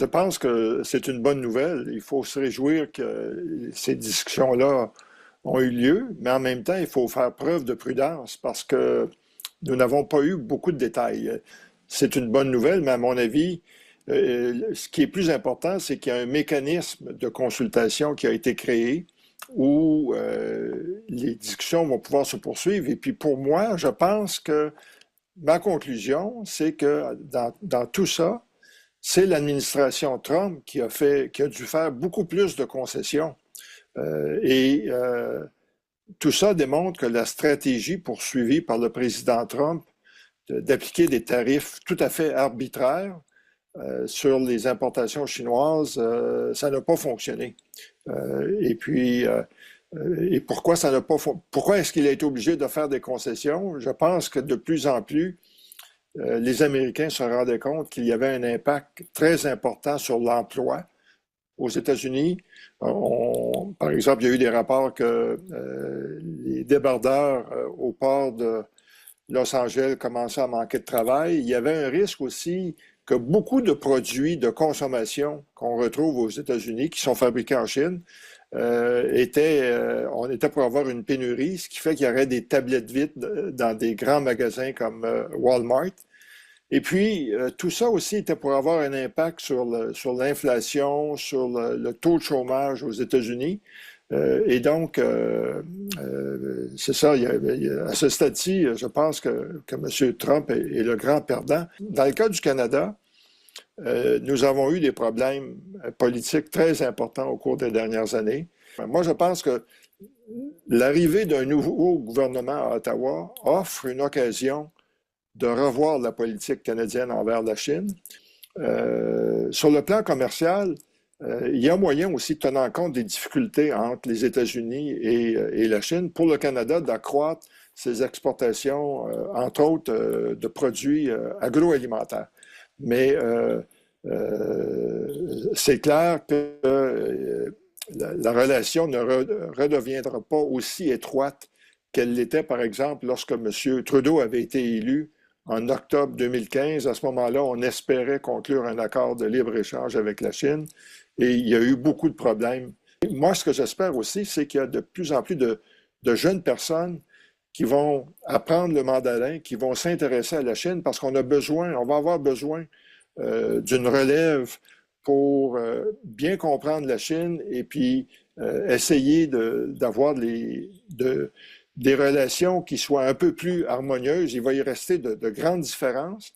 Je pense que c'est une bonne nouvelle. Il faut se réjouir que ces discussions-là ont eu lieu, mais en même temps, il faut faire preuve de prudence parce que nous n'avons pas eu beaucoup de détails. C'est une bonne nouvelle, mais à mon avis, ce qui est plus important, c'est qu'il y a un mécanisme de consultation qui a été créé où les discussions vont pouvoir se poursuivre. Et puis pour moi, je pense que ma conclusion, c'est que dans tout ça, c'est l'administration Trump qui a dû faire beaucoup plus de concessions. Tout ça démontre que la stratégie poursuivie par le président Trump d'appliquer des tarifs tout à fait arbitraires sur les importations chinoises, ça n'a pas fonctionné. Et pourquoi ça n'a pas pourquoi est-ce qu'il a été obligé de faire des concessions? Je pense que de plus en plus, les Américains se rendaient compte qu'il y avait un impact très important sur l'emploi aux États-Unis. Par exemple, il y a eu des rapports que les débardeurs au port de Los Angeles commençaient à manquer de travail. Il y avait un risque aussi que beaucoup de produits de consommation qu'on retrouve aux États-Unis, qui sont fabriqués en Chine, on était pour avoir une pénurie, ce qui fait qu'il y aurait des tablettes vides dans des grands magasins comme Walmart. Et puis, tout ça aussi était pour avoir un impact sur l'inflation, sur le taux de chômage aux États-Unis. C'est ça, à ce stade-ci, je pense que M. Trump est le grand perdant. Dans le cas du Canada, nous avons eu des problèmes politiques très importants au cours des dernières années. Moi, je pense que l'arrivée d'un nouveau gouvernement à Ottawa offre une occasion de revoir la politique canadienne envers la Chine. Sur le plan commercial, il y a moyen aussi de tenir compte des difficultés entre les États-Unis et la Chine pour le Canada d'accroître ses exportations, entre autres, de produits agroalimentaires. Mais c'est clair que la relation ne redeviendra pas aussi étroite qu'elle l'était, par exemple, lorsque M. Trudeau avait été élu en octobre 2015. À ce moment-là, on espérait conclure un accord de libre-échange avec la Chine et il y a eu beaucoup de problèmes. Moi, ce que j'espère aussi, c'est qu'il y a de plus en plus de jeunes personnes qui vont apprendre le mandarin, qui vont s'intéresser à la Chine parce qu'on va avoir besoin d'une relève pour bien comprendre la Chine et puis essayer d'avoir des relations qui soient un peu plus harmonieuses. Il va y rester de grandes différences,